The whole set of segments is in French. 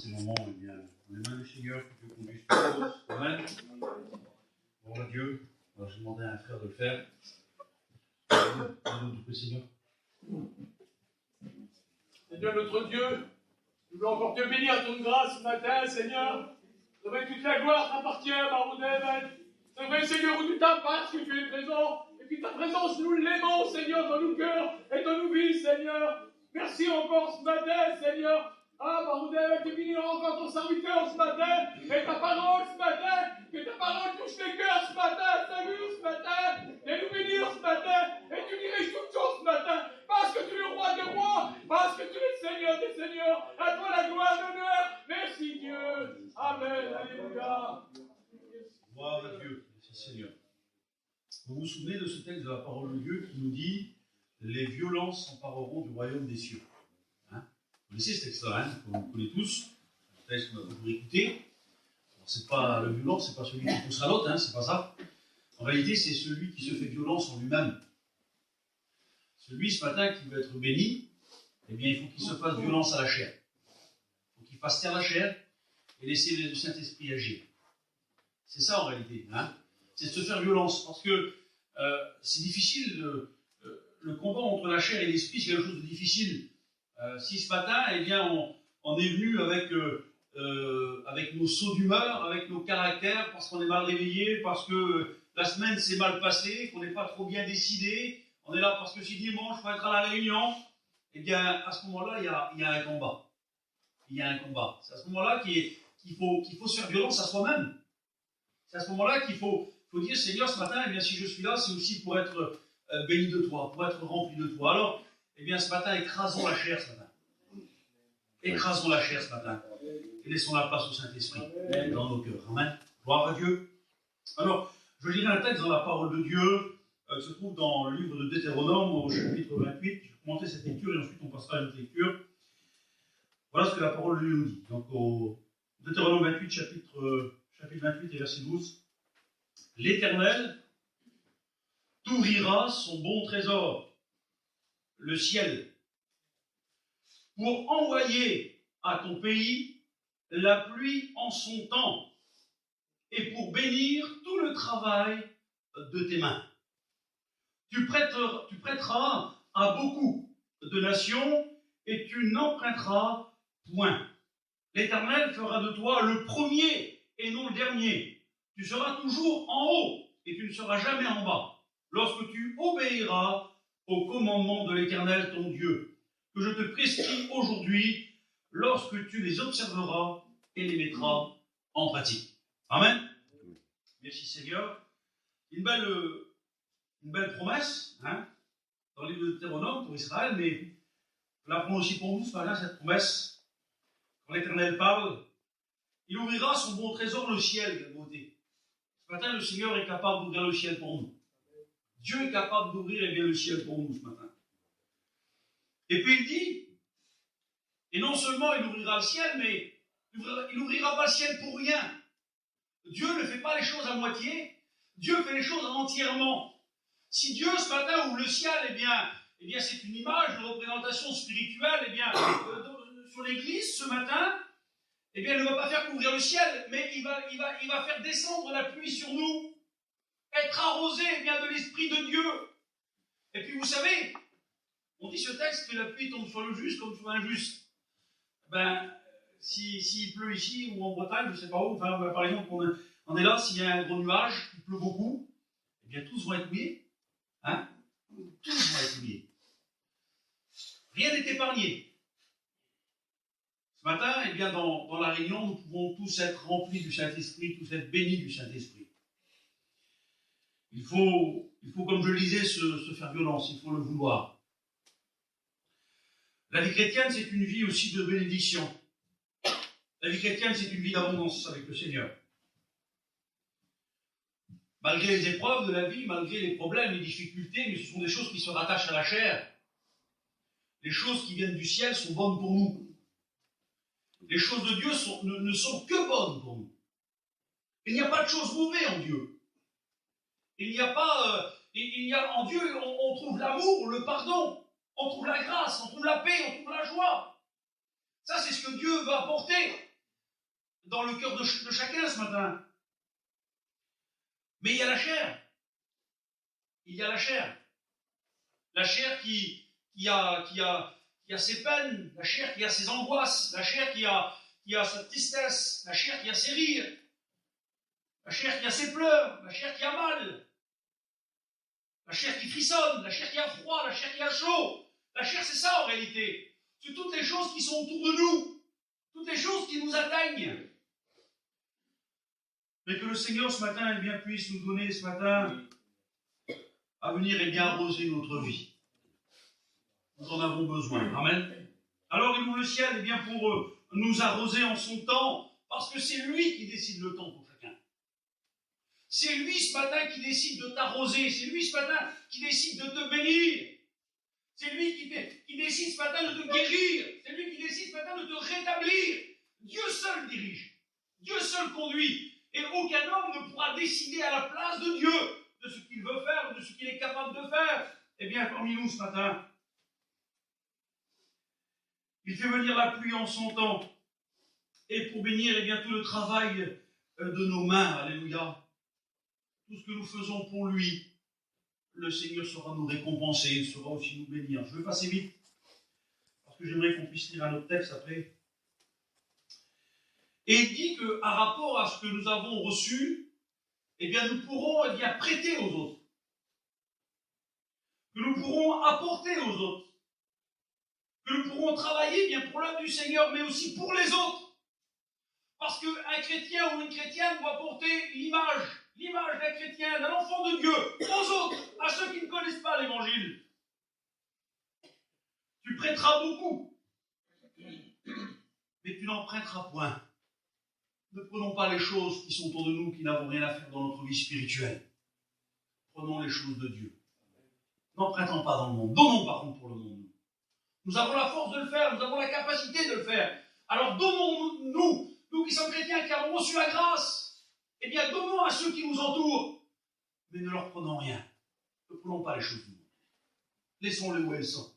ces moments, eh bien, dans les mains du Seigneur, que Dieu conduise toutes choses. Amen. Gloire à Dieu. Alors, je demandais à un frère de le faire. Le Seigneur. Seigneur notre Dieu, nous voulons encore te bénir à ton grâce ce matin, Seigneur. C'est vrai que toute la gloire t'appartient, Baroudel. C'est vrai, Seigneur, où tu t'as parce que tu es présent. Et puis ta présence, nous l'aimons, Seigneur, dans nos cœurs et dans nos vies, Seigneur. Merci encore ce matin, Seigneur. Ah, Baroudel, tu bénis encore ton serviteur ce matin. Et ta parole ce matin. Que ta parole touche les cœurs ce matin, Seigneur, ce matin. Et nous bénir ce matin. Et tu diriges toutes choses ce matin. Parce que tu es le roi des rois. Parce que tu es le Seigneur des seigneurs. À toi la gloire et l'honneur. Merci Dieu. Amen. Alléluia. Gloire à Dieu. Merci Seigneur. Vous vous souvenez de ce texte de la parole de Dieu qui nous dit « Les violents s'empareront du royaume des cieux ». Vous connaissez ce texte-là, vous le connaissez tous. Le texte qu'on a toujours écouté. C'est pas le violent, c'est pas celui qui poussera l'autre, c'est pas ça. En réalité, c'est celui qui se fait violence en lui-même. Celui, ce matin, qui veut être béni, eh bien, il faut qu'il se fasse violence à la chair. Il faut qu'il fasse taire la chair et laisser le Saint-Esprit agir. C'est ça, en réalité. C'est de se faire violence. Parce que c'est difficile, le combat entre la chair et l'esprit, c'est quelque chose de difficile. Si ce matin, eh bien, on est venu avec nos sauts d'humeur, avec nos caractères, parce qu'on est mal réveillé, parce que la semaine s'est mal passée, qu'on n'est pas trop bien décidé, on est là parce que si dimanche, il faut être à la réunion, eh bien, à ce moment-là, il y a un combat. Il y a un combat. C'est à ce moment-là qu'il faut se faire violence à soi-même. C'est à ce moment-là qu'il faut dire, Seigneur, ce matin, eh bien, si je suis là, c'est aussi pour être béni de toi, pour être rempli de toi. Alors, eh bien, ce matin, écrasons la chair ce matin. Écrasons la chair ce matin. Et laissons la place au Saint-Esprit dans nos cœurs. Amen. Gloire à Dieu. Alors, je lirai un texte dans la parole de Dieu qui se trouve dans le livre de Deutéronome au chapitre 28. Je vais commenter cette lecture et ensuite on passera à une autre lecture. Voilà ce que la parole de Dieu nous dit. Donc, au Deutéronome 28, chapitre 28 et verset 12. L'Éternel t'ouvrira son bon trésor, le ciel, pour envoyer à ton pays la pluie en son temps et pour bénir tout le travail de tes mains. Tu prêteras à beaucoup de nations et tu n'emprunteras point. L'Éternel fera de toi le premier et non le dernier. Tu seras toujours en haut et tu ne seras jamais en bas, lorsque tu obéiras aux commandements de l'Éternel ton Dieu, que je te prescris aujourd'hui, lorsque tu les observeras et les mettras en pratique. Amen. Merci Seigneur. Une belle promesse, dans le livre de Deutéronome pour Israël, mais je la prends aussi pour nous ce matin, cette promesse. Quand l'Éternel parle, il ouvrira son bon trésor, le ciel, quelle beauté. Ce matin, le Seigneur est capable d'ouvrir le ciel pour nous. Dieu est capable d'ouvrir le ciel pour nous ce matin. Et puis il dit, et non seulement il ouvrira le ciel, mais il n'ouvrira pas le ciel pour rien. Dieu ne fait pas les choses à moitié, Dieu fait les choses entièrement. Si Dieu ce matin ouvre le ciel, eh bien c'est une image de représentation spirituelle, sur l'église ce matin, eh bien, il ne va pas faire qu'ouvrir le ciel, mais il va faire descendre la pluie sur nous, être arrosé de l'Esprit de Dieu. Et puis, vous savez, on dit ce texte que la pluie tombe sur le juste comme sur l'injuste. S'il pleut ici ou en Bretagne, je ne sais pas où, par exemple, on est là, s'il y a un gros nuage, il pleut beaucoup, eh bien, tous vont être mouillés. Tous vont être mouillés. Rien n'est épargné. Ce matin, eh bien, dans la réunion, nous pouvons tous être remplis du Saint-Esprit, tous être bénis du Saint-Esprit. Il faut, comme je le disais, se faire violence, il faut le vouloir. La vie chrétienne, c'est une vie aussi de bénédiction. La vie chrétienne, c'est une vie d'abondance avec le Seigneur. Malgré les épreuves de la vie, malgré les problèmes, les difficultés, mais ce sont des choses qui se rattachent à la chair. Les choses qui viennent du ciel sont bonnes pour nous. Les choses de Dieu ne sont que bonnes pour nous. Il n'y a pas de choses mauvaises en Dieu. En Dieu, on trouve l'amour, le pardon, on trouve la grâce, on trouve la paix, on trouve la joie. Ça, c'est ce que Dieu veut apporter. dans le cœur de chacun ce matin. Mais il y a la chair. Il y a la chair. La chair qui a ses peines, la chair qui a ses angoisses, la chair qui a sa tristesse, la chair qui a ses rires, la chair qui a ses pleurs, la chair qui a mal, la chair qui frissonne, la chair qui a froid, la chair qui a chaud. La chair, c'est ça en réalité. C'est toutes les choses qui sont autour de nous, toutes les choses qui nous atteignent. Mais que le Seigneur ce matin, eh bien, puisse nous donner ce matin à venir et bien arroser notre vie. Nous en avons besoin. Amen. Alors il ouvre le ciel eh bien, pour nous arroser en son temps, parce que c'est lui qui décide le temps pour chacun. C'est lui ce matin qui décide de t'arroser, c'est lui ce matin qui décide de te bénir. C'est lui qui décide ce matin de te guérir. C'est lui qui décide ce matin de te rétablir. Dieu seul dirige. Dieu seul conduit. Et aucun homme ne pourra décider à la place de Dieu de ce qu'il veut faire, de ce qu'il est capable de faire. Eh bien, parmi nous ce matin, il fait venir la pluie en son temps. Et pour bénir eh bien, tout le travail de nos mains. Alléluia. Tout ce que nous faisons pour lui. Le Seigneur saura nous récompenser, il saura aussi nous bénir. Je vais passer vite, parce que j'aimerais qu'on puisse lire un autre texte après. Et il dit qu'à rapport à ce que nous avons reçu, eh bien nous pourrons eh bien, prêter aux autres. Que nous pourrons apporter aux autres. Que nous pourrons travailler bien pour l'œuvre du Seigneur, mais aussi pour les autres. Parce qu'un chrétien ou une chrétienne doit porter l'image d'un chrétien, d'un enfant de Dieu, aux autres, à ceux qui ne connaissent pas l'Évangile. Tu prêteras beaucoup, mais tu n'en prêteras point. Ne prenons pas les choses qui sont autour de nous, qui n'avons rien à faire dans notre vie spirituelle. Prenons les choses de Dieu. N'en prêtons pas dans le monde. Donnons par contre pour le monde. Nous avons la force de le faire, nous avons la capacité de le faire. Alors donnons-nous, nous qui sommes chrétiens, qui avons reçu la grâce, eh bien, donnons à ceux qui nous entourent, mais ne leur prenons rien. Ne prenons pas les choses du monde. Laissons-les où elles sont.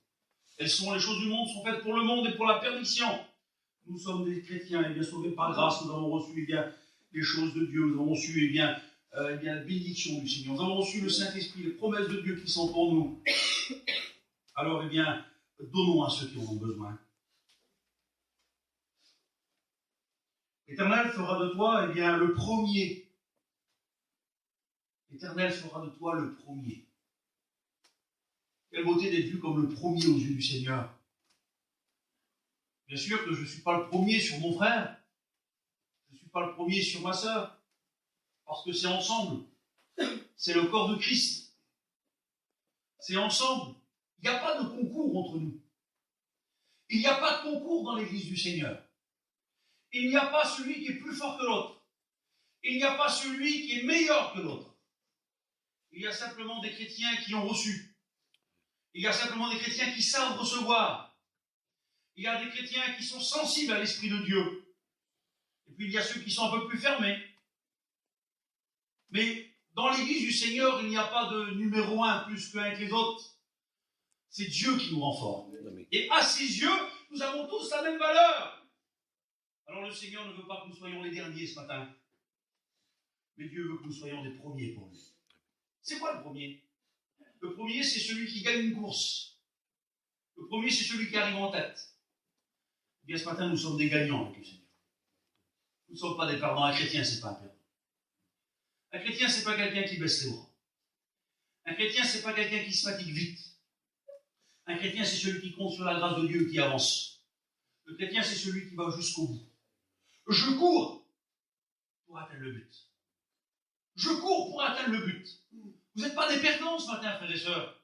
Les choses du monde sont faites pour le monde et pour la perdition. Nous sommes des chrétiens, eh bien, sauvés par grâce. Nous avons reçu eh bien, les choses de Dieu. Nous avons reçu eh bien, la bénédiction du Seigneur. Nous avons reçu le Saint-Esprit, les promesses de Dieu qui sont pour nous. Alors, eh bien, donnons à ceux qui en ont besoin. L'Éternel fera de toi, eh bien, le premier. L'Éternel fera de toi le premier. Quelle beauté d'être vu comme le premier aux yeux du Seigneur. Bien sûr que je ne suis pas le premier sur mon frère. Je ne suis pas le premier sur ma sœur. Parce que c'est ensemble. C'est le corps de Christ. C'est ensemble. Il n'y a pas de concours entre nous. Il n'y a pas de concours dans l'Église du Seigneur. Il n'y a pas celui qui est plus fort que l'autre. Il n'y a pas celui qui est meilleur que l'autre. Il y a simplement des chrétiens qui ont reçu. Il y a simplement des chrétiens qui savent recevoir. Il y a des chrétiens qui sont sensibles à l'Esprit de Dieu. Et puis il y a ceux qui sont un peu plus fermés. Mais dans l'Église du Seigneur, il n'y a pas de numéro un plus qu'un que les autres. C'est Dieu qui nous rend forts. Et à ses yeux, nous avons tous la même valeur. Alors le Seigneur ne veut pas que nous soyons les derniers ce matin. Mais Dieu veut que nous soyons les premiers pour lui. C'est quoi le premier? Le premier, c'est celui qui gagne une course. Le premier, c'est celui qui arrive en tête. Eh bien, ce matin, nous sommes des gagnants avec le Seigneur. Nous ne sommes pas des perdants. Un chrétien, c'est pas un perdant. Un chrétien, c'est pas quelqu'un qui baisse les bras. Un chrétien, c'est pas quelqu'un qui se fatigue vite. Un chrétien, c'est celui qui compte sur la grâce de Dieu et qui avance. Le chrétien, c'est celui qui va jusqu'au bout. Je cours pour atteindre le but. Je cours pour atteindre le but. Vous n'êtes pas des perdants ce matin, frères et sœurs,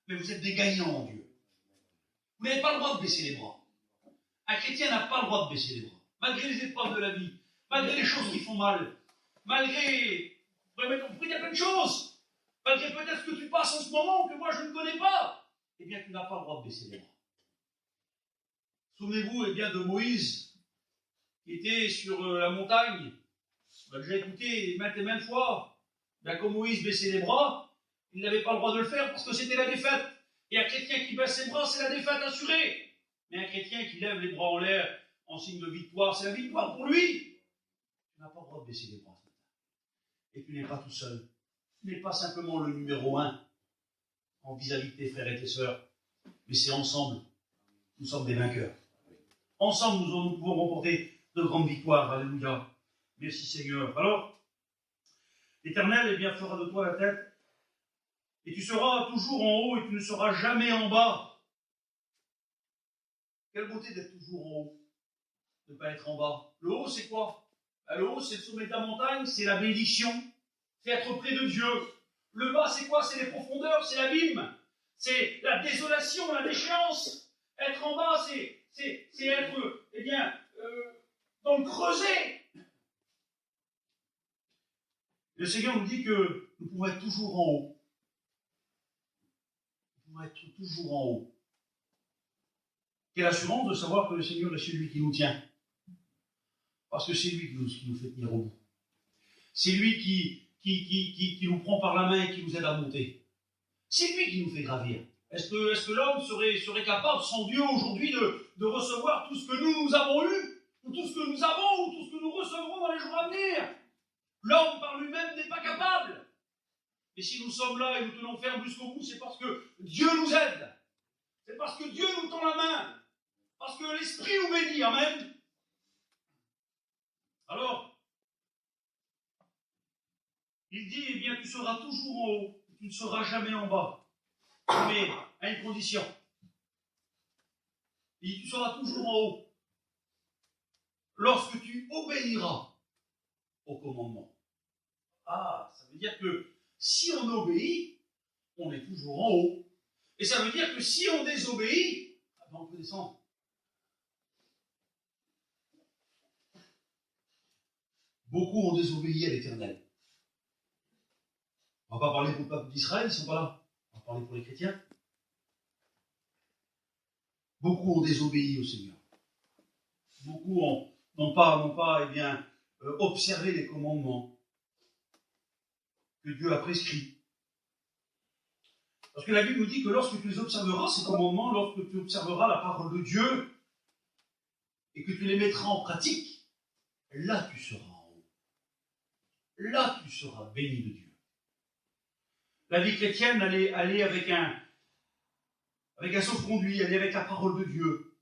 mais vous êtes des gagnants en Dieu. Vous n'avez pas le droit de baisser les bras. Un chrétien n'a pas le droit de baisser les bras. Malgré les épreuves de la vie, malgré les choses qui font mal, malgré, vous pouvez mettre compris, il y a plein de choses, malgré peut-être ce que tu passes en ce moment, que moi je ne connais pas, eh bien tu n'as pas le droit de baisser les bras. Souvenez-vous eh bien, de Moïse, qui était sur la montagne. On l'a déjà écouté maintes et maintes fois. Bien, comme Moïse baissait les bras, il n'avait pas le droit de le faire parce que c'était la défaite. Et un chrétien qui baisse ses bras, c'est la défaite assurée. Mais un chrétien qui lève les bras en l'air en signe de victoire, c'est la victoire pour lui. n'a pas le droit de baisser les bras. Et tu n'es pas tout seul. Tu n'es pas simplement le numéro 1 en vis-à-vis de tes frères et tes sœurs, mais c'est ensemble. Nous sommes des vainqueurs. Ensemble, nous pouvons remporter de grandes victoires. Alléluia. Merci Seigneur. Alors, l'Éternel fera de toi la tête, et tu seras toujours en haut et tu ne seras jamais en bas. Quelle beauté d'être toujours en haut, de ne pas être en bas. Le haut, c'est quoi? Le haut, c'est le sommet de la montagne, c'est la bénédiction, c'est être près de Dieu. Le bas, c'est quoi? C'est les profondeurs, c'est l'abîme, c'est la désolation, la déchéance. Être en bas, c'est être, dans le creuset. Le Seigneur nous dit que nous pouvons être toujours en haut. Nous pouvons être toujours en haut. Quelle assurance de savoir que le Seigneur est celui qui nous tient. Parce que c'est lui qui nous fait tenir au bout. C'est lui qui nous prend par la main et qui nous aide à monter. C'est lui qui nous fait gravir. Est-ce que l'homme serait capable, sans Dieu, aujourd'hui, de recevoir tout ce que nous avons eu, ou tout ce que nous avons, ou tout ce que nous recevrons dans les jours à venir? L'homme par lui-même n'est pas capable. Et si nous sommes là et nous tenons ferme jusqu'au bout, c'est parce que Dieu nous aide. C'est parce que Dieu nous tend la main. Parce que l'Esprit nous bénit. Amen. Alors, il dit, tu seras toujours en haut. Tu ne seras jamais en bas. Mais à une condition. Il dit, tu seras toujours en haut. Lorsque tu obéiras au commandement. Ah, ça veut dire que si on obéit, on est toujours en haut. Et ça veut dire que si on désobéit, on peut descendre. Beaucoup ont désobéi à l'Éternel. On ne va pas parler pour le peuple d'Israël, ils ne sont pas là. On va parler pour les chrétiens. Beaucoup ont désobéi au Seigneur. Beaucoup n'ont pas observé les commandements que Dieu a prescrits. Parce que la Bible nous dit que lorsque tu les observeras, ces commandements, lorsque tu observeras la parole de Dieu, et que tu les mettras en pratique, là tu seras en haut. Là tu seras béni de Dieu. La vie chrétienne, aller avec un sauf-conduit, aller avec la parole de Dieu,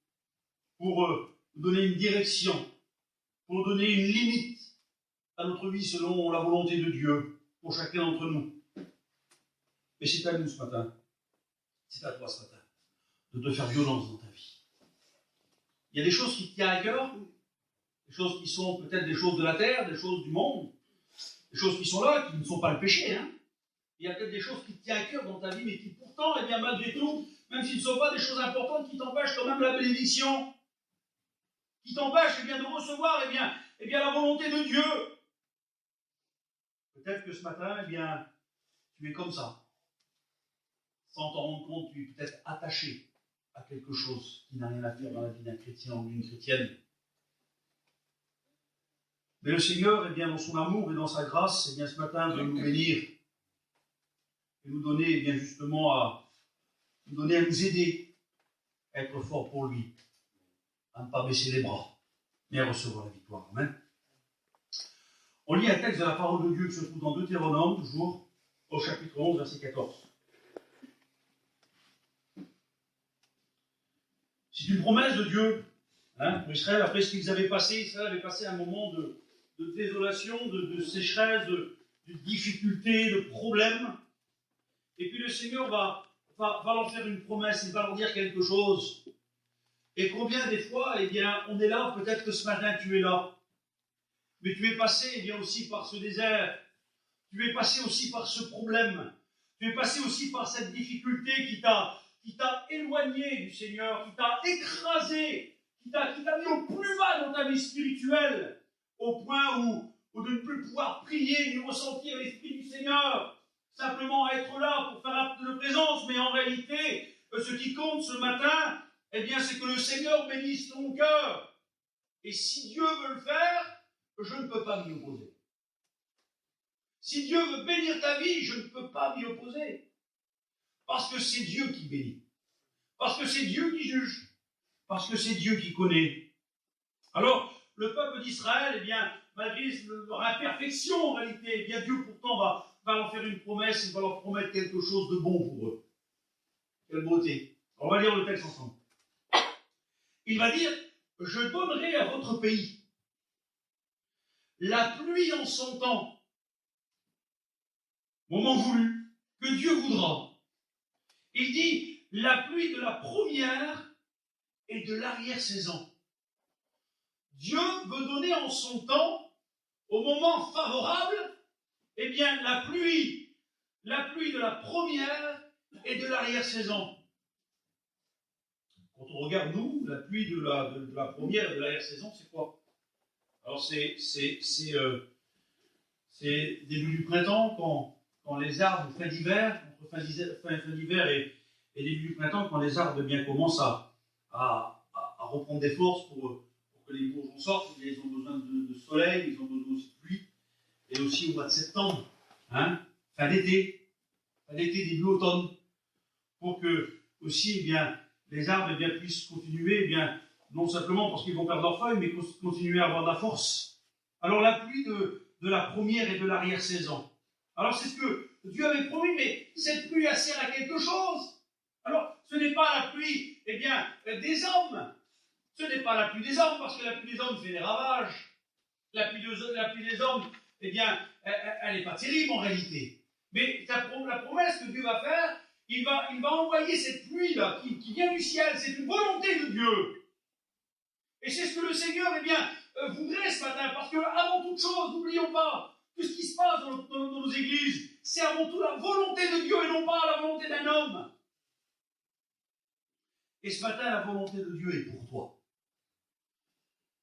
pour nous donner une direction, pour nous donner une limite à notre vie selon la volonté de Dieu, pour chacun d'entre nous. Mais c'est à nous ce matin, c'est à toi ce matin, de te faire violence dans ta vie. Il y a des choses qui te tiennent à cœur, des choses qui sont peut-être des choses de la terre, des choses du monde, des choses qui sont là, qui ne sont pas le péché. Hein. Il y a peut-être des choses qui te tiennent à cœur dans ta vie, mais qui pourtant, malgré tout, même s'ils ne sont pas des choses importantes, qui t'empêchent quand même la bénédiction, qui t'empêchent de recevoir la volonté de Dieu. Peut-être que ce matin, tu es comme ça. Sans t'en rendre compte, tu es peut-être attaché à quelque chose qui n'a rien à faire dans la vie d'un chrétien ou d'une chrétienne. Mais le Seigneur, dans son amour et dans sa grâce, ce matin, de nous bénir et nous donner, justement, à nous aider à être forts pour lui, à ne pas baisser les bras, mais à recevoir la victoire. Amen. On lit un texte de la parole de Dieu qui se trouve dans Deutéronome, toujours, au chapitre 11, verset 14. C'est une promesse de Dieu pour Israël. Après ce qu'ils avaient passé, Israël avait passé un moment de désolation, de sécheresse, de difficultés, de problèmes. Et puis le Seigneur va leur faire une promesse, il va leur dire quelque chose. Et combien des fois, on est là, peut-être que ce matin tu es là. Mais tu es passé aussi par ce désert. Tu es passé aussi par ce problème. Tu es passé aussi par cette difficulté qui t'a éloigné du Seigneur, qui t'a écrasé, qui t'a mis au plus bas dans ta vie spirituelle, au point où de ne plus pouvoir prier ni ressentir l'Esprit du Seigneur, simplement être là pour faire acte de présence, mais en réalité, ce qui compte ce matin, c'est que le Seigneur bénisse ton cœur. Et si Dieu veut le faire, je ne peux pas m'y opposer. Si Dieu veut bénir ta vie, je ne peux pas m'y opposer. Parce que c'est Dieu qui bénit. Parce que c'est Dieu qui juge. Parce que c'est Dieu qui connaît. Alors, le peuple d'Israël, eh bien, malgré leur imperfection en réalité, eh bien, Dieu pourtant va leur faire une promesse, il va leur promettre quelque chose de bon pour eux. Quelle beauté. On va lire le texte ensemble. Il va dire, je donnerai à votre pays la pluie en son temps, moment voulu, que Dieu voudra. Il dit, la pluie de la première et de l'arrière-saison. Dieu veut donner en son temps, au moment favorable, eh bien, la pluie de la première et de l'arrière-saison. Quand on regarde, nous, la pluie de la première et de l'arrière-saison, c'est quoi? Alors, c'est début du printemps, quand les arbres, fin d'hiver, entre fin d'hiver et début du printemps, quand les arbres bien commencent à reprendre des forces pour que les bourgeons sortent, ils ont besoin de soleil, ils ont besoin aussi de pluie, et aussi au mois de septembre, hein, fin d'été, début automne, pour que aussi, eh bien, les arbres eh bien, puissent continuer, eh bien, non simplement parce qu'ils vont perdre leurs feuilles, mais continuer à avoir de la force. Alors la pluie de la première et de l'arrière-saison. Alors c'est ce que Dieu avait promis, mais cette pluie, elle sert à quelque chose. Alors, ce n'est pas la pluie, eh bien, des hommes. Ce n'est pas la pluie des hommes, parce que la pluie des hommes fait des ravages. La pluie des hommes, eh bien, elle n'est pas terrible en réalité. Mais la promesse que Dieu va faire, il va envoyer cette pluie-là qui vient du ciel. C'est une volonté de Dieu. Et c'est ce que le Seigneur, eh bien, voudrait ce matin, parce que avant toute chose, n'oublions pas, tout ce qui se passe dans nos églises, c'est avant tout la volonté de Dieu et non pas la volonté d'un homme. Et ce matin, la volonté de Dieu est pour toi.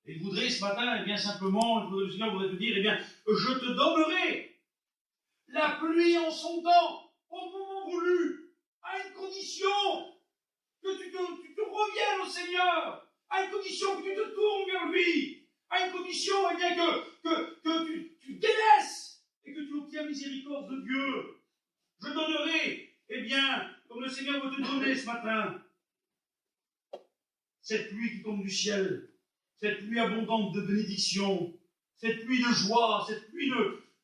Et il voudrait ce matin, eh bien simplement, le Seigneur voudrait te dire, eh bien, je te donnerai la pluie en son temps, au moment voulu, à une condition que tu te reviennes au Seigneur, à une condition que tu te tournes vers lui, à une condition, eh bien, que tu délaisses et que tu obtiens miséricorde de Dieu. Je donnerai, eh bien, comme le Seigneur veut te donner ce matin, cette pluie qui tombe du ciel, cette pluie abondante de bénédiction, cette pluie de joie, cette pluie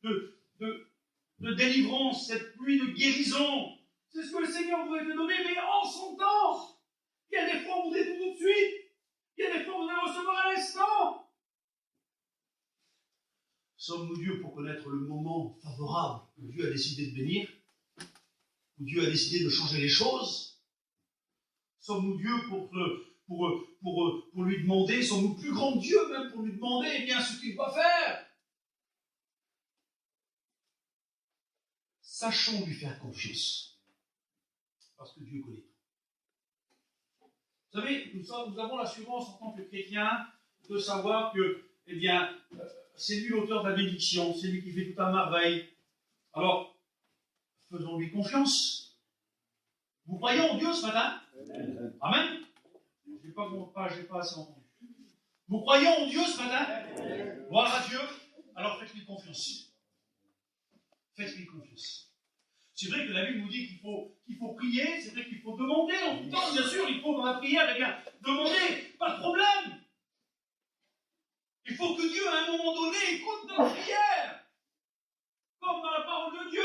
de délivrance, cette pluie de guérison. C'est ce que le Seigneur voudrait te donner, mais en son temps. Il y a des fois où vous voudrez tout de suite. Il y a des fois où vous allez recevoir à l'instant. Sommes-nous Dieu pour connaître le moment favorable où Dieu a décidé de bénir, où Dieu a décidé de changer les choses? Sommes-nous Dieu pour lui demander, sommes-nous plus grands que Dieu même pour lui demander eh bien, ce qu'il va faire? Sachons lui faire confiance, parce que Dieu connaît tout. Vous savez, nous avons l'assurance en tant que chrétiens de savoir que, eh bien, c'est lui l'auteur de la bénédiction, c'est lui qui fait tout à merveille. Alors, faisons-lui confiance. Vous croyez en Dieu ce matin? Amen. J'ai pas assez entendu. Vous croyez en Dieu ce matin? Gloire à Dieu. Alors faites-lui confiance. Faites-lui confiance. C'est vrai que la Bible nous dit qu'il faut prier, c'est vrai qu'il faut demander en tout temps, bien sûr, il faut dans la prière, eh bien, demander, pas de problème. Il faut que Dieu, à un moment donné, écoute notre prière. Comme dans la parole de Dieu.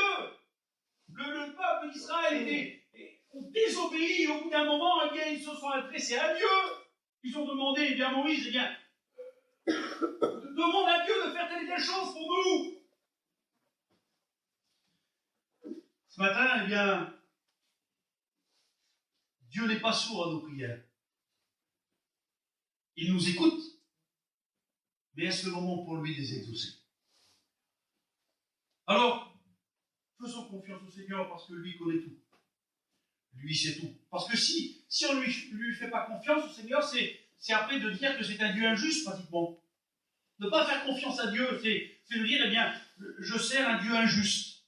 Le peuple d'Israël ont désobéi, et au bout d'un moment, eh bien, ils se sont adressés à Dieu. Ils ont demandé, eh bien, Moïse, eh bien, demande à Dieu de faire telle et telle chose pour nous. Ce matin, eh bien, Dieu n'est pas sourd à nos prières. Il nous écoute, mais est-ce le moment pour lui les exaucer? Alors, faisons confiance au Seigneur parce que lui connaît tout. Lui sait tout. Parce que si on ne lui fait pas confiance au Seigneur, c'est après de dire que c'est un Dieu injuste, pratiquement. Ne pas faire confiance à Dieu, c'est de dire, eh bien, je sers un Dieu injuste.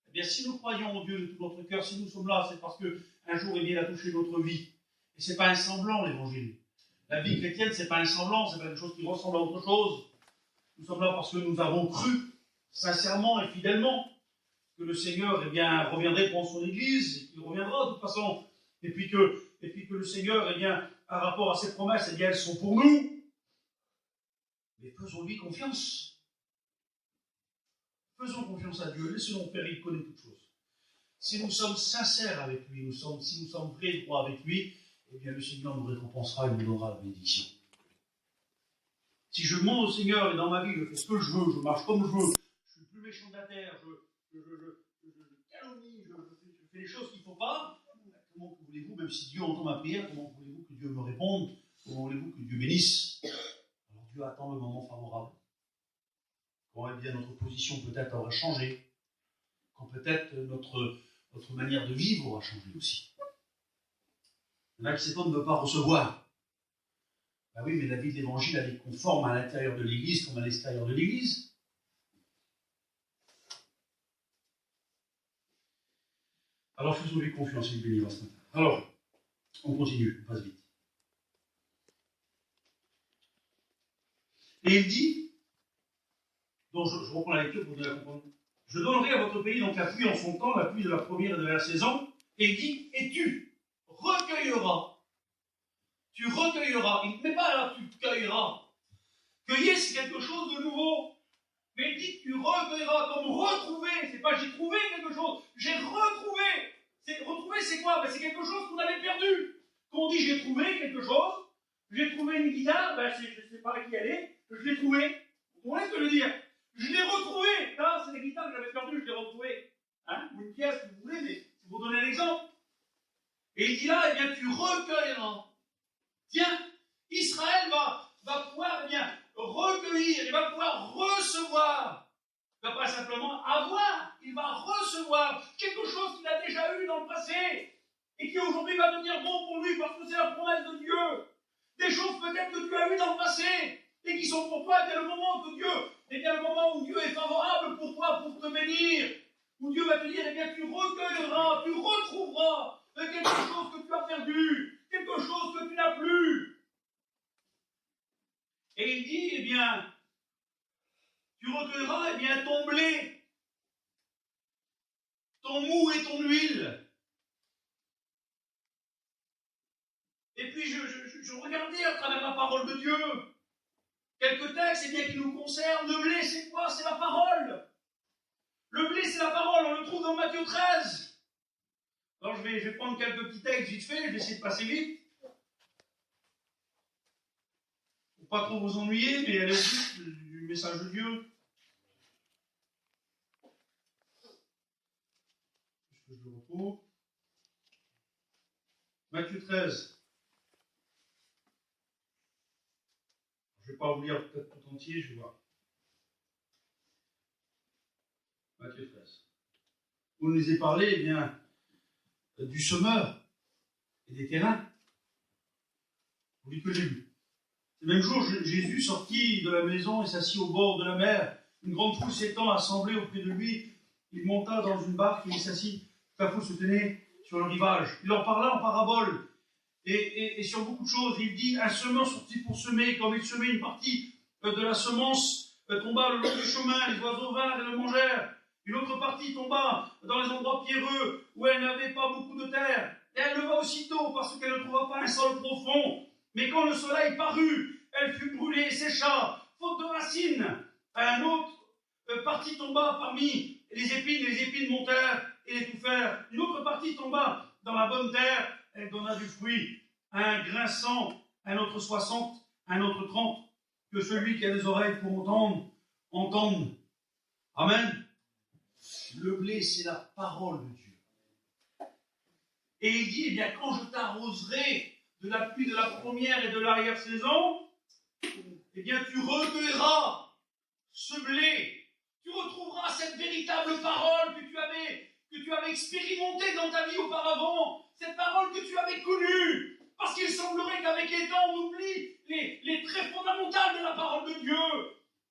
Eh bien, si nous croyons en Dieu de tout notre cœur, si nous sommes là, c'est parce qu'un jour, eh bien, il a touché notre vie. Et ce n'est pas un semblant, l'évangile. La vie chrétienne, ce n'est pas un semblant, ce n'est pas une chose qui ressemble à autre chose. Nous sommes là parce que nous avons cru, sincèrement et fidèlement, que le Seigneur, eh bien, reviendrait pour son Église, et qu'il reviendra de toute façon. Et puis que le Seigneur, eh bien, par rapport à ses promesses, eh bien, elles sont pour nous. Mais faisons-lui confiance. Faisons confiance à Dieu. Laissons-le faire, il connaît toutes choses. Si nous sommes sincères avec lui, si nous sommes vrais et droits avec lui, eh bien le Seigneur nous récompensera et nous donnera la bénédiction. Si je mens au Seigneur et dans ma vie, je fais ce que je veux, je marche comme je veux, je suis le plus méchant de la terre, je calomnie, je fais les choses qu'il ne faut pas, comment voulez-vous, même si Dieu entend ma prière, comment voulez-vous que Dieu me réponde? Comment voulez-vous que Dieu bénisse? Alors Dieu attend le moment favorable. Quand eh bien, notre position peut-être aura changé, quand peut-être notre manière de vivre aura changé aussi. Il y en a qui s'étonnent de ne pas recevoir. Ben oui, mais la vie de l'Évangile, elle est conforme à l'intérieur de l'Église comme à l'extérieur de l'Église. Alors faisons-lui confiance, il bénira ce matin. Alors, on continue, on passe vite. Et il dit, donc je reprends la lecture pour bien la comprendre. Je donnerai à votre pays donc la pluie en son temps, la pluie de la première et de la saison. Et il dit, et tu recueilleras. Tu recueilleras. Il ne met pas là, tu cueilleras. Cueillir, c'est quelque chose de nouveau. Mais il dit, tu recueilleras comme retrouver. C'est pas j'ai trouvé quelque chose, j'ai retrouvé. Retrouver, c'est quoi? Ben, c'est quelque chose qu'on avait perdu. Quand on dit j'ai trouvé quelque chose, j'ai trouvé une guitare, ben, je ne sais pas à qui elle est, je l'ai trouvée. On laisse de le dire. Je l'ai retrouvée. Là, c'est la guitare que j'avais perdue, je l'ai retrouvée. Hein? Ou une pièce, que vous voulez, mais c'est pour donner un exemple. Et il dit là, eh bien, tu recueilleras. Tiens, Israël va pouvoir, eh bien, recueillir, il va pouvoir recevoir. Il ne va pas simplement avoir, il va recevoir quelque chose qu'il a déjà eu dans le passé et qui aujourd'hui va devenir bon pour lui parce que c'est la promesse de Dieu. Des choses peut-être que tu as eues dans le passé et qui sont pour toi dès le moment que Dieu, eh bien le moment où Dieu est favorable pour toi pour te bénir, où Dieu va te dire, eh bien tu recueilleras, tu retrouveras quelque chose que tu as perdu, quelque chose que tu n'as plus. Et il dit, eh bien, tu recueilleras, eh bien, ton blé, ton mou et ton huile. Et puis, je regardais à travers la parole de Dieu quelques textes, eh bien, qui nous concernent. Le blé, c'est quoi? C'est la parole. Le blé, c'est la parole. On le trouve dans Matthieu 13. Alors, je vais prendre quelques petits textes vite fait. Je vais essayer de passer vite. Pour pas trop vous ennuyer, mais aller au bout du message de Dieu. Je le retrouve. Matthieu 13. Je ne vais pas vous lire peut-être tout entier, je vais voir. Matthieu 13. Vous nous avez parlé, eh bien, du semeur et des terrains. Vous dites que j'ai lu. Le même jour, Jésus sortit de la maison et s'assit au bord de la mer. Une grande foule s'étant assemblée auprès de lui, il monta dans une barque et il s'assit. Toute la foule se tenait sur le rivage. Il leur parla en parabole et sur beaucoup de choses. Il dit, un semeur sortit pour semer. Comme il semait, une partie de la semence tomba le long du chemin. Les oiseaux vinrent et le mangèrent. Une autre partie tomba dans les endroits pierreux où elle n'avait pas beaucoup de terre. Et elle leva aussitôt parce qu'elle ne trouva pas un sol profond. Mais quand le soleil parut, elle fut brûlée et sécha, faute de racines. Un autre partie tomba parmi les épines montèrent et l'étouffèrent. Une autre partie tomba dans la bonne terre, elle donna du fruit. Un grain 100, un autre 60, un autre 30. Que celui qui a des oreilles pour entendre, entende. Amen. Le blé, c'est la parole de Dieu. Et il dit, eh bien, quand je t'arroserai de la pluie de la première et de l'arrière-saison, eh bien, tu recueilleras ce blé. Tu retrouveras cette véritable parole que tu avais expérimentée dans ta vie auparavant. Cette parole que tu avais connue. Parce qu'il semblerait qu'avec les temps, on oublie les traits fondamentaux de la parole de Dieu.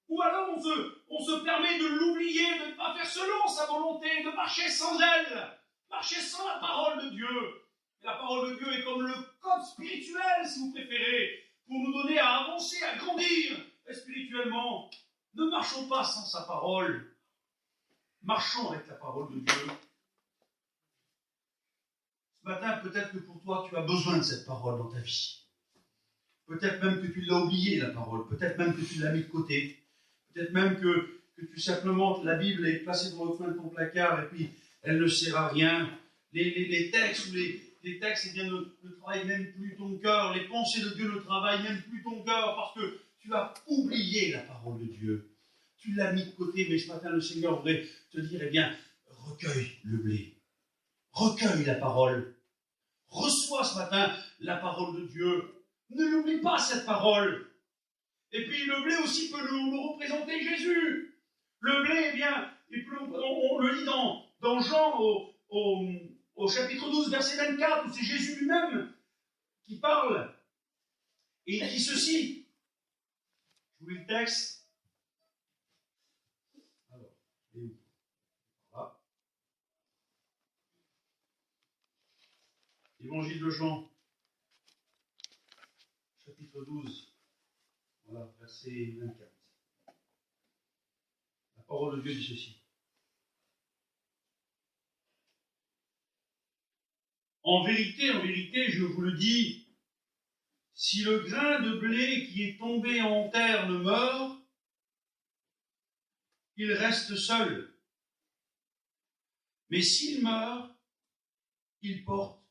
Ou alors on se permet de l'oublier, de ne pas faire selon sa volonté, de marcher sans elle, marcher sans la parole de Dieu. Et la parole de Dieu est comme le code spirituel, si vous préférez, pour nous donner à avancer, à grandir spirituellement. Ne marchons pas sans sa parole. Marchons avec la parole de Dieu. Ce matin, peut-être que pour toi, tu as besoin de cette parole dans ta vie. Peut-être même que tu l'as oublié, la parole. Peut-être même que tu l'as mis de côté. Peut-être même que tu simplement, la Bible est placée dans le coin de ton placard et puis elle ne sert à rien. Les textes ou les textes, eh bien, ne travaillent même plus ton cœur. Les pensées de Dieu ne travaillent même plus ton cœur parce que tu as oublié la parole de Dieu. Tu l'as mis de côté, mais ce matin, le Seigneur voudrait te dire, eh bien, recueille le blé. Recueille la parole. Reçois ce matin la parole de Dieu. Ne l'oublie pas, cette parole. Et puis, le blé aussi peut nous représenter Jésus. Le blé, eh bien, on le lit dans Jean au chapitre 12, verset 24, où c'est Jésus lui-même qui parle. Et il dit ceci. Je vous lis le texte. Alors, voilà. Évangile de Jean, chapitre 12, voilà, verset 24. La parole de Dieu dit ceci. En vérité, je vous le dis, si le grain de blé qui est tombé en terre ne meurt, il reste seul. Mais s'il meurt, il porte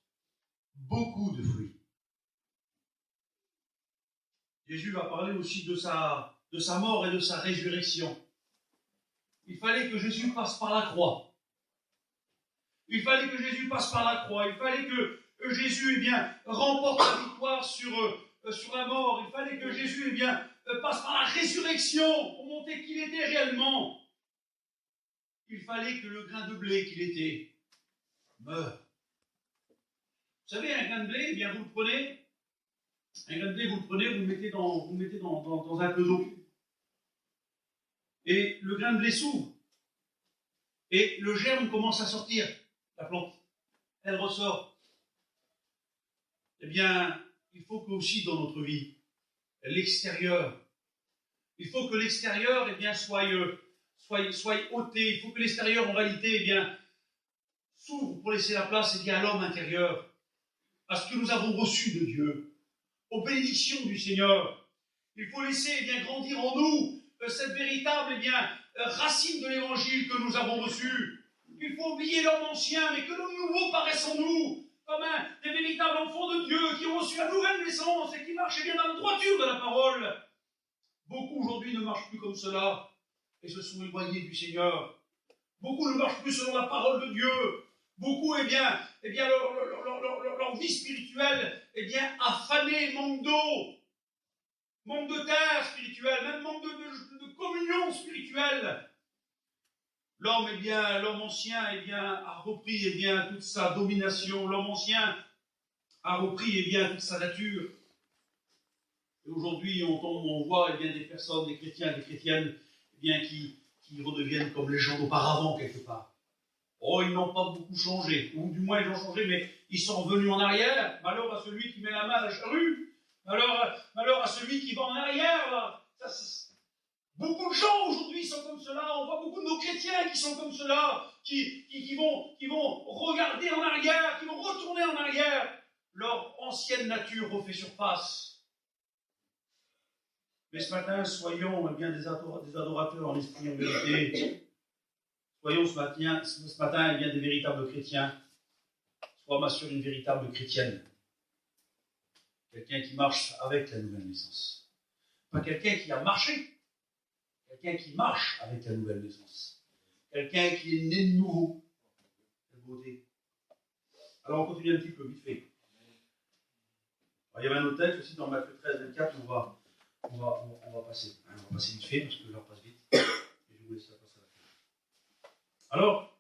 beaucoup de fruits. Jésus va parler aussi de sa mort et de sa résurrection. Il fallait que Jésus passe par la croix. Il fallait que Jésus passe par la croix. Il fallait que Jésus, eh bien, remporte la victoire sur la mort. Il fallait que Jésus, eh bien, passe par la résurrection pour montrer qu'il était réellement. Il fallait que le grain de blé qu'il était meure. Vous savez, un grain de blé, eh bien, vous le prenez. Un grain de blé, vous le mettez dans un peu d'eau. Et le grain de blé s'ouvre. Et le germe commence à sortir. La plante, elle ressort. Eh bien, il faut que aussi dans notre vie, l'extérieur, il faut que l'extérieur, eh bien, soit ôté. Il faut que l'extérieur, en réalité, eh bien, s'ouvre pour laisser la place, eh bien, à l'homme intérieur, à ce que nous avons reçu de Dieu, aux bénédictions du Seigneur. Il faut laisser, eh bien, grandir en nous cette véritable, eh bien, racine de l'évangile que nous avons reçue. Il faut oublier l'homme ancien, mais que l'homme nouveau paraisse en nous, comme des véritables enfants de Dieu qui ont reçu la nouvelle naissance et qui marchent bien dans la droiture de la parole. Beaucoup aujourd'hui ne marchent plus comme cela et se sont éloignés du Seigneur. Beaucoup ne marchent plus selon la parole de Dieu. Beaucoup, eh bien leur vie spirituelle, eh bien, affamée, manque d'eau, manque de terre spirituelle, même manque de communion spirituelle. L'homme ancien, eh bien, a repris, eh bien, toute sa domination. L'homme ancien a repris, eh bien, toute sa nature. Et aujourd'hui, on voit, eh bien, des personnes, des chrétiens, des chrétiennes, eh bien, qui redeviennent comme les gens d'auparavant, quelque part. Oh, ils n'ont pas beaucoup changé. Ou du moins, ils ont changé, mais ils sont revenus en arrière. Malheur à celui qui met la main à la charrue. Malheur à celui qui va en arrière. Beaucoup de gens aujourd'hui sont comme cela. On voit beaucoup de nos chrétiens qui sont comme cela, qui vont regarder en arrière, qui vont retourner en arrière. Leur ancienne nature refait surface. Mais ce matin, soyons, eh bien, des adorateurs en esprit et en vérité. Soyons ce matin, eh bien, des véritables chrétiens. Sois ma sœur une véritable chrétienne. Quelqu'un qui marche avec la nouvelle naissance. Pas quelqu'un qui a marché. Quelqu'un qui marche avec la nouvelle naissance. Quelqu'un qui est né de nouveau. Quelle beauté. Alors on continue un petit peu, vite fait. Alors, il y avait un autre texte aussi dans Matthieu 13, 24, on va passer. On va passer vite fait parce que l'heure passe vite. Et je vous laisse la passer à la fin. Alors,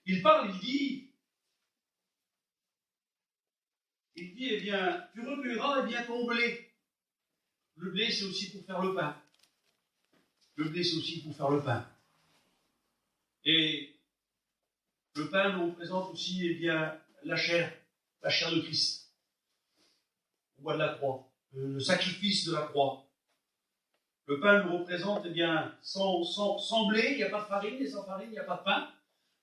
il parle, il dit, eh bien, tu recueilleras, eh bien, ton blé. Le blé, c'est aussi pour faire le pain. Le blé, c'est aussi pour faire le pain. Et le pain nous représente aussi, eh bien, la chair de Christ. On voit de la croix, le sacrifice de la croix. Le pain nous représente, eh bien, sans blé, il n'y a pas de farine, et sans farine, il n'y a pas de pain.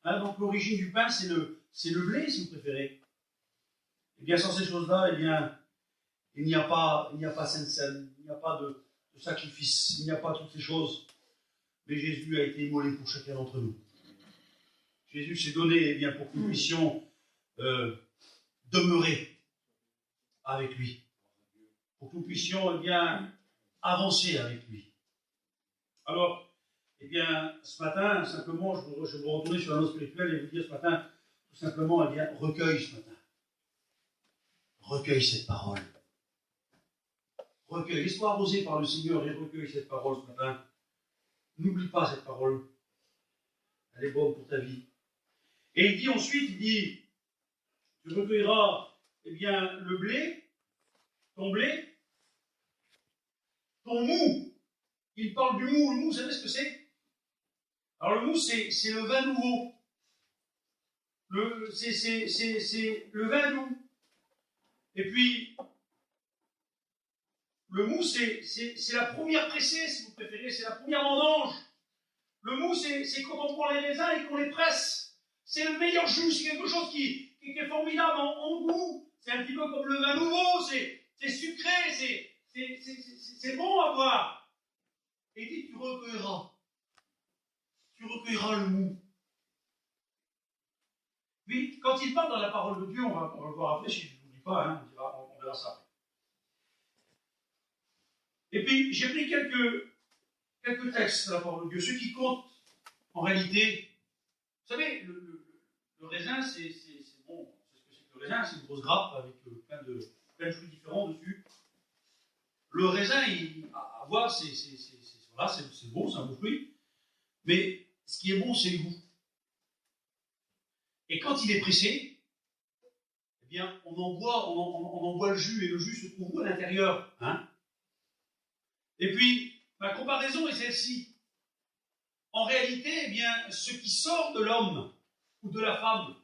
Hein, donc l'origine du pain, c'est le blé, si vous préférez. Eh bien, sans ces choses-là, eh bien, il n'y a pas Sainte Seine, il n'y a pas de sacrifice, il n'y a pas toutes ces choses. Mais Jésus a été immolé pour chacun d'entre nous. Jésus s'est donné pour que nous puissions demeurer avec lui. Pour que nous puissions avancer avec lui. Alors, ce matin, simplement, je vais retourner sur la note spirituelle et vous dire ce matin, tout simplement, recueille ce matin. Recueille cette parole. Recueille. Laisse-toi arroser par le Seigneur et recueille cette parole ce matin. N'oublie pas cette parole. Elle est bonne pour ta vie. Et il dit ensuite, tu recueilleras, le blé, ton mou. Il parle du mou. Le mou, vous savez ce que c'est? Alors le mou, c'est le vin nouveau. C'est le vin doux. Et puis, le mou, c'est la première pressée, si vous préférez, c'est la première vendange. Le mou, c'est quand on prend les raisins et qu'on les presse. C'est le meilleur jus, c'est quelque chose qui est formidable en goût. C'est un petit peu comme le vin nouveau, c'est sucré, c'est bon à boire. Et il dit, tu recueilleras le mou. Puis, quand il parle dans la parole de Dieu, on va le voir après, si je ne vous dis pas, on verra ça après. Et puis, j'ai pris quelques textes de la parole de Dieu, ceux qui comptent en réalité. Vous savez, le raisin, c'est bon, c'est ce que c'est que le raisin, c'est une grosse grappe avec plein de fruits différents dessus. Le raisin, à voir, c'est bon, c'est un beau fruit, mais ce qui est bon, c'est le goût. Et quand il est pressé, on en boit le jus, et le jus se trouve à l'intérieur. Et puis, ma comparaison est celle-ci. En réalité, ce qui sort de l'homme ou de la femme,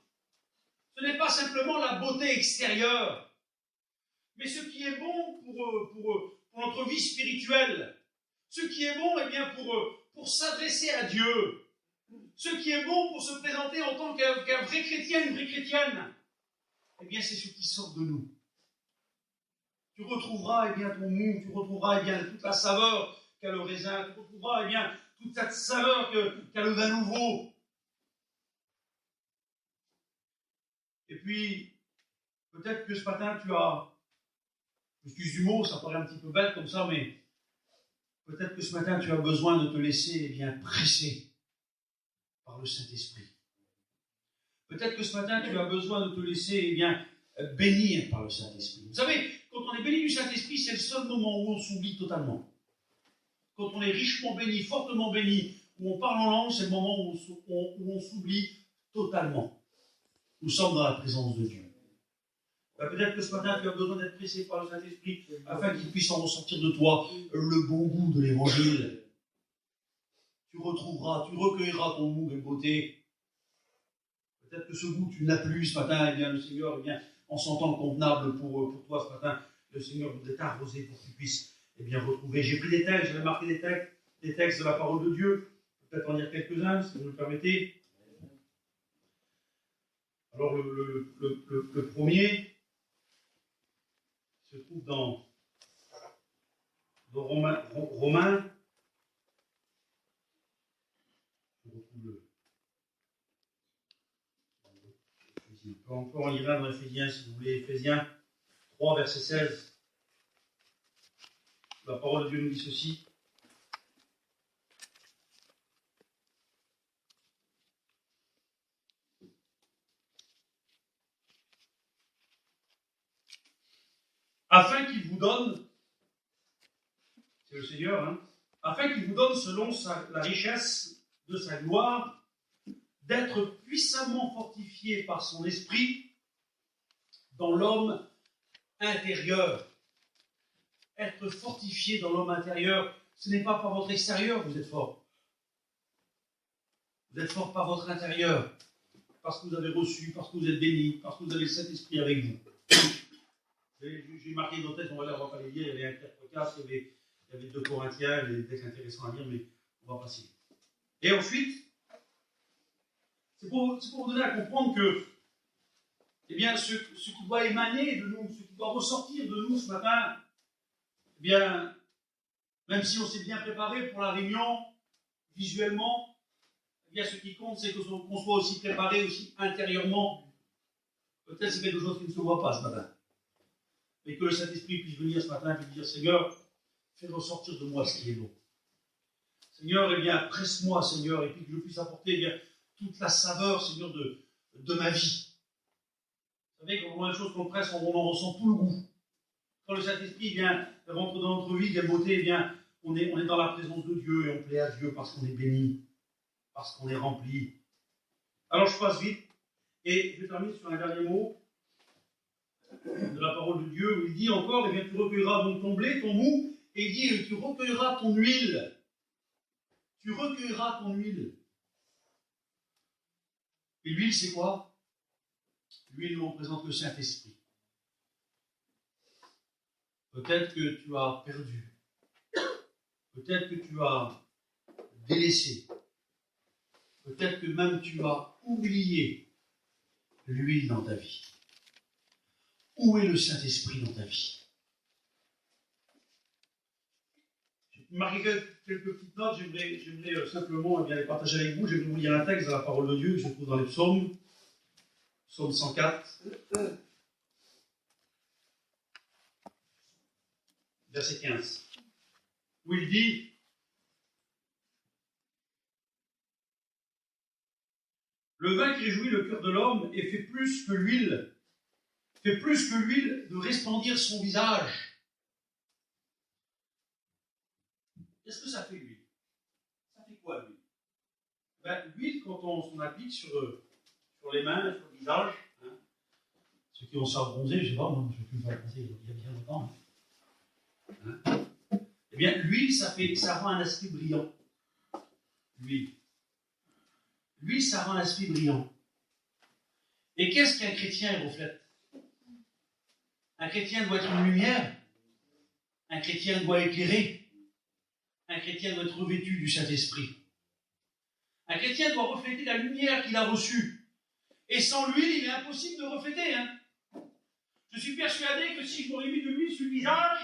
ce n'est pas simplement la beauté extérieure, mais ce qui est bon pour notre vie spirituelle, ce qui est bon pour s'adresser à Dieu, ce qui est bon pour se présenter en tant qu'un vrai chrétien, une vraie chrétienne, c'est ce qui sort de nous. Tu retrouveras ton mou, tu retrouveras toute la saveur qu'a le raisin, tu retrouveras toute cette saveur qu'a le vin nouveau. Et puis, peut-être que ce matin tu as, excuse du mot, ça paraît un petit peu bête comme ça, mais peut-être que ce matin tu as besoin de te laisser presser par le Saint-Esprit. Peut-être que ce matin tu as besoin de te laisser bénir par le Saint-Esprit. Vous savez, quand on est béni du Saint-Esprit, c'est le seul moment où on s'oublie totalement. Quand on est richement béni, fortement béni, où on parle en langue, c'est le moment où on s'oublie totalement. Nous sommes dans la présence de Dieu. Peut-être que ce matin, tu as besoin d'être pressé par le Saint-Esprit afin qu'il puisse en ressortir de toi le bon goût de l'Évangile. Tu recueilleras ton goût de beauté. Peut-être que ce goût, tu n'as plus ce matin, le Seigneur, en sentant convenable pour toi ce matin, le Seigneur voudrait t'arroser pour que tu puisses retrouver. J'ai pris des textes, j'avais marqué des textes de la parole de Dieu. Peut-être en lire quelques-uns, si vous me le permettez. Alors, le premier se trouve dans Romains. Je retrouve on peut en lire un dans Éphésiens, si vous voulez. Éphésiens 3, verset 16. La parole de Dieu nous dit ceci. Afin qu'il vous donne, c'est le Seigneur, afin qu'il vous donne selon la richesse de sa gloire, d'être puissamment fortifié par son esprit dans l'homme intérieur. Être fortifié dans l'homme intérieur, ce n'est pas par votre extérieur que vous êtes fort. Vous êtes fort par votre intérieur, parce que vous avez reçu, parce que vous êtes béni, parce que vous avez le Saint-Esprit avec vous. J'ai marqué dans le texte, on va pas les lire, il y avait un 4, il y avait 2 Corinthiens, il y avait des textes intéressants à lire, mais on va passer. Et ensuite, c'est pour vous donner à comprendre que eh bien, ce qui doit émaner de nous, ce qui doit ressortir de nous ce matin, eh bien, même si on s'est bien préparé pour la réunion, visuellement, eh bien, ce qui compte, c'est qu'on soit aussi préparé aussi intérieurement. Peut-être c'est quelque chose qui ne se voit pas ce matin. Mais que le Saint-Esprit puisse venir ce matin et dire, Seigneur, fais ressortir de moi ce qui est bon. Seigneur, eh bien, presse-moi, Seigneur, et puis que je puisse apporter eh bien, toute la saveur, Seigneur, de ma vie. Vous savez, quand on voit une chose qu'on presse, on en ressent tout le goût. Quand le Saint-Esprit vient rentre dans notre vie, quelle beauté, eh bien, on est dans la présence de Dieu et on plaît à Dieu parce qu'on est béni, parce qu'on est rempli. Alors je passe vite et je termine sur un dernier mot de la parole de Dieu où il dit encore, eh bien, tu recueilleras donc ton blé, ton mou, et il dit, tu recueilleras ton huile. Tu recueilleras ton huile. Et l'huile, c'est quoi? L'huile nous représente le Saint-Esprit. Peut-être que tu as perdu. Peut-être que tu as délaissé. Peut-être que même tu as oublié l'huile dans ta vie. Où est le Saint-Esprit dans ta vie? J'ai marqué quelques petites notes, j'aimerais simplement bien les partager avec vous. Je vais vous lire un texte de la parole de Dieu qui se trouve dans les psaumes. Psaume 104. Verset 15. Où il dit: le vin qui réjouit le cœur de l'homme et fait plus que l'huile de resplendir son visage. Qu'est-ce que ça fait, l'huile? Ça fait quoi, l'huile? L'huile, quand on s'en applique sur les mains, sur le visage, hein, ceux qui ont ça bronzé, je ne sais pas, moi, je ne peux pas bronzer il y a bien longtemps. Hein. Eh bien, l'huile, ça rend un aspect brillant. L'huile, ça rend un aspect brillant. Et qu'est-ce qu'un chrétien reflète? Un chrétien doit être une lumière. Un chrétien doit éclairer. Un chrétien doit être revêtu du Saint-Esprit. Un chrétien doit refléter la lumière qu'il a reçue. Et sans l'huile, il est impossible de refléter. Hein. Je suis persuadé que si je m'aurais mis de l'huile sur le visage,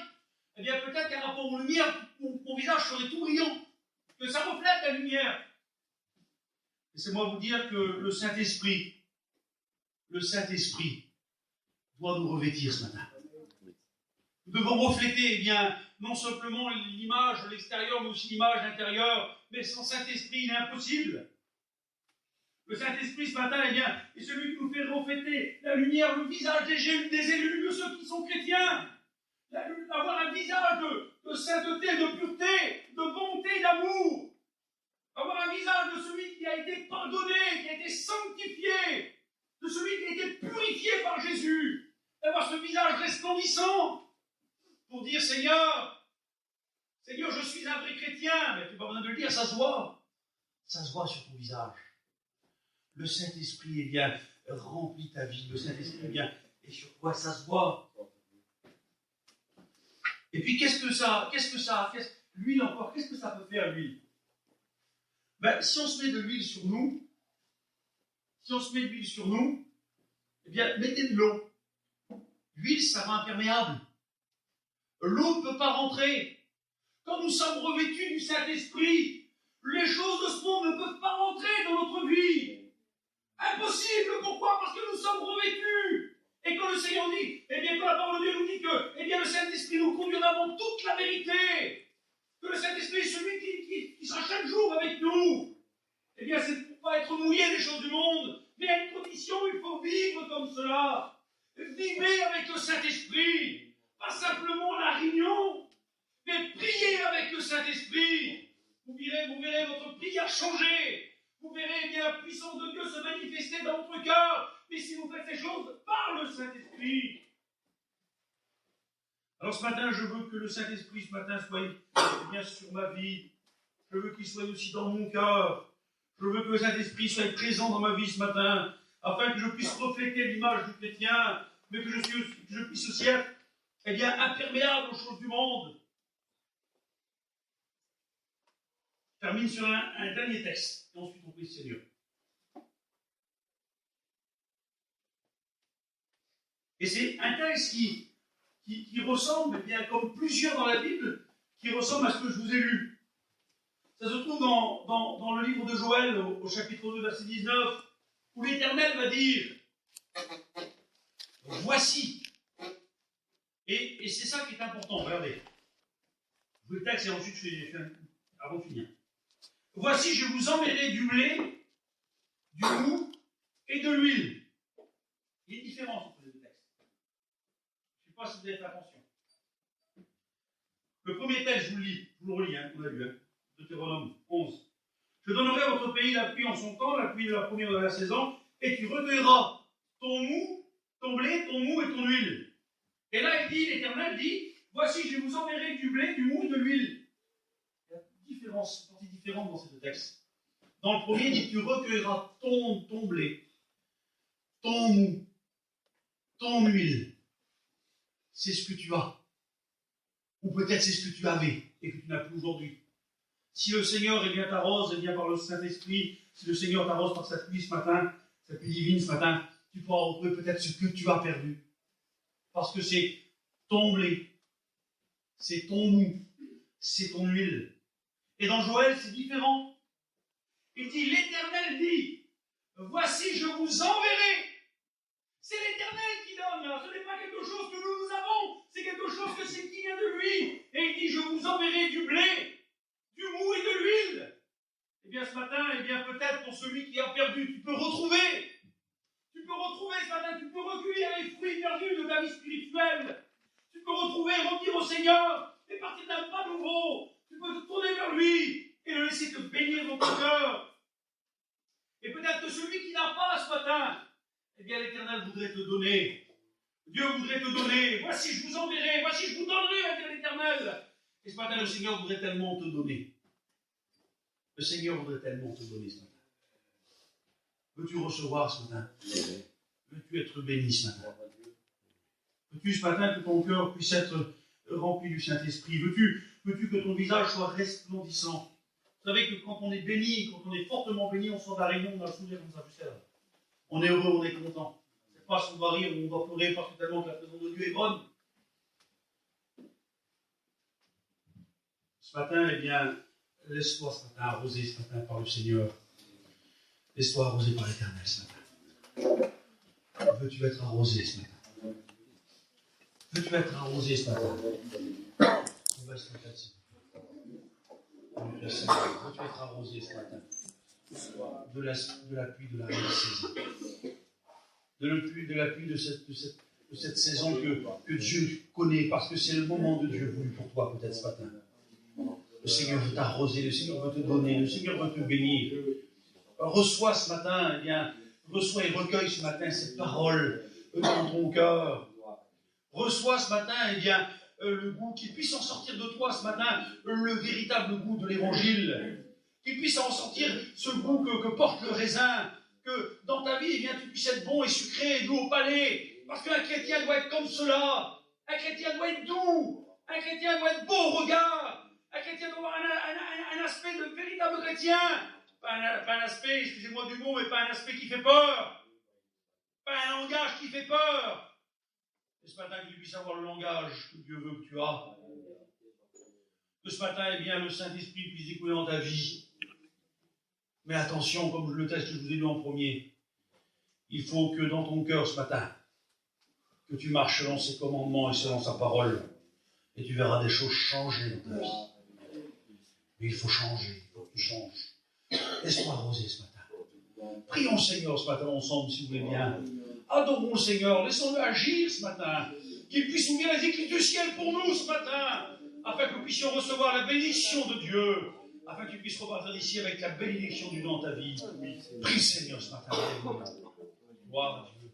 eh bien peut-être qu'à rapport aux lumières, mon visage serait tout brillant. Que ça reflète la lumière. Laissez-moi vous dire que le Saint-Esprit doit nous revêtir ce matin. Nous devons refléter, eh bien, non simplement l'image de l'extérieur, mais aussi l'image intérieure. Mais sans Saint-Esprit, il est impossible. Le Saint-Esprit, ce matin, eh bien, est celui qui nous fait refléter la lumière, le visage des élus, de ceux qui sont chrétiens. Avoir un visage de sainteté, de pureté, de bonté, d'amour. Avoir un visage de celui qui a été pardonné, qui a été sanctifié, de celui qui a été purifié par Jésus. D'avoir ce visage resplendissant pour dire, Seigneur, je suis un vrai chrétien. Mais tu n'as pas besoin de le dire, ça se voit. Ça se voit sur ton visage. Le Saint-Esprit, eh bien, remplit ta vie. Le Saint-Esprit, eh bien, et sur quoi ça se voit. Et puis, l'huile encore, qu'est-ce que ça peut faire, l'huile? Si on se met de l'huile sur nous, eh bien, mettez de l'eau. L'huile, ça rend imperméable. L'eau ne peut pas rentrer. Quand nous sommes revêtus du Saint-Esprit, les choses de ce monde ne peuvent pas rentrer dans notre vie. Impossible. Pourquoi? Parce que nous sommes revêtus. Et quand le Seigneur dit, eh bien, quand la parole de Dieu nous dit que, eh bien, le Saint-Esprit nous conduira dans toute la vérité, que le Saint-Esprit est celui qui sera chaque jour avec nous, eh bien, c'est pour pas être mouillé des choses du monde, mais à une condition, il faut vivre comme cela. Vivez avec le Saint-Esprit. Pas simplement la réunion, mais priez avec le Saint-Esprit. Vous verrez votre prière changer. Vous verrez bien la puissance de Dieu se manifester dans votre cœur. Mais si vous faites ces choses par le Saint-Esprit. Alors ce matin, je veux que le Saint-Esprit ce matin soit bien sur ma vie. Je veux qu'il soit aussi dans mon cœur. Je veux que le Saint-Esprit soit présent dans ma vie ce matin, afin que je puisse refléter l'image du chrétien, mais que je puisse aussi être imperméable aux choses du monde. Je termine sur un dernier texte, et ensuite on prie le Seigneur. Et c'est un texte qui ressemble, eh bien, comme plusieurs dans la Bible, qui ressemble à ce que je vous ai lu. Ça se trouve dans le livre de Joël, au chapitre 2, verset 19, où l'Éternel va dire « Voici ». Et c'est ça qui est important, regardez. Je vous le texte et ensuite je fais avant de finir. « Voici, je vous enverrai du blé, du mou et de l'huile ». Il y a une différence entre les deux textes. Je ne sais pas si vous avez fait attention. Le premier texte, je vous le lis, je vous le relis, on l'a lu, Deutéronome 11. « Je donnerai à votre pays la pluie en son temps, la pluie de la première de la saison, et tu recueilleras ton mou, ton blé, ton mou et ton huile. » Et là, il dit, l'Éternel dit, « Voici, je vous enverrai du blé, du mou et de l'huile. » Il y a une partie différente dans ces deux textes. Dans le premier, il dit, « Tu recueilleras ton blé, ton mou, ton huile. » C'est ce que tu as. Ou peut-être c'est ce que tu avais et que tu n'as plus aujourd'hui. Si le Seigneur t'arrose, et bien par le Saint-Esprit, si le Seigneur t'arrose par sa pluie ce matin, sa pluie divine ce matin, tu pourras retrouver peut-être ce que tu as perdu. Parce que c'est ton blé, c'est ton mou, c'est ton huile. Et dans Joël, c'est différent. Il dit, l'Éternel dit, voici, je vous enverrai. C'est l'Éternel qui donne, là. Ce n'est pas quelque chose que nous avons, c'est quelque chose qui vient de lui. Et il dit, je vous enverrai du blé, du mou et de l'huile. Eh bien, ce matin, eh bien, peut-être pour celui qui a perdu, tu peux retrouver. Tu peux retrouver ce matin, tu peux recueillir les fruits perdus de ta vie spirituelle. Tu peux retrouver, revenir au Seigneur, et partir d'un pas nouveau. Tu peux te tourner vers lui et le laisser te bénir dans ton cœur. Et peut-être que celui qui n'a pas ce matin, eh bien l'Éternel voudrait te donner. Dieu voudrait te donner. Voici, je vous enverrai. Voici, je vous donnerai, à dire l'Éternel. Et ce matin, le Seigneur voudrait tellement te donner. Le Seigneur voudrait tellement te donner ce matin. Veux-tu recevoir ce matin? Veux-tu être béni ce matin? Veux-tu ce matin que ton cœur puisse être rempli du Saint-Esprit? Veux-tu que ton visage soit resplendissant? Vous savez que quand on est béni, quand on est fortement béni, on sort de la réunion, on a le sourire comme ça, juste là. On est heureux, on est content. C'est pas si on doit rire ou on doit pleurer parce que tellement que la présence de Dieu est bonne. Ce matin, eh bien, laisse-toi ce matin arroser ce matin par le Seigneur. Laisse-toi arroser par l'Éternel ce matin. Veux-tu être arrosé ce matin? Veux-tu être arrosé ce matin? On va se mettre là-dessus. Veux-tu être arrosé ce matin? De la pluie de la saison. De la pluie de cette saison que Dieu connaît, parce que c'est le moment de Dieu voulu pour toi peut-être ce matin. Le Seigneur veut t'arroser, le Seigneur veut te donner, le Seigneur veut te bénir. Reçois ce matin, eh bien, reçois et recueille ce matin cette parole dans ton cœur. Reçois ce matin, eh bien, le goût, qu'il puisse en sortir de toi ce matin, le véritable goût de l'Évangile. Qu'il puisse en sortir ce goût que porte le raisin, que dans ta vie, eh bien, tu puisses être bon et sucré et doux au palais. Parce qu'un chrétien doit être comme cela. Un chrétien doit être doux. Un chrétien doit être beau au regard. Un chrétien doit avoir un aspect de véritable chrétien. Pas un aspect, excusez-moi du mot, mais pas un aspect qui fait peur. Pas un langage qui fait peur. Et ce matin, que tu puisses avoir le langage que Dieu veut que tu as. Que ce matin, eh bien, le Saint-Esprit puisse découler dans ta vie. Mais attention, comme le texte que je vous ai lu en premier, il faut que dans ton cœur ce matin, que tu marches selon ses commandements et selon sa parole. Et tu verras des choses changer dans ta vie. Mais il faut changer, il faut que tu changes. Laisse-toi arroser ce matin. Prions le Seigneur ce matin ensemble, si vous voulez bien. Adorons le Seigneur, laissons-le agir ce matin. Qu'il puisse ouvrir les écrits du ciel pour nous ce matin, afin que nous puissions recevoir la bénédiction de Dieu, afin que tu puisses repartir d'ici avec la bénédiction du nom de ta vie. Prie Seigneur ce matin. Gloire à Dieu.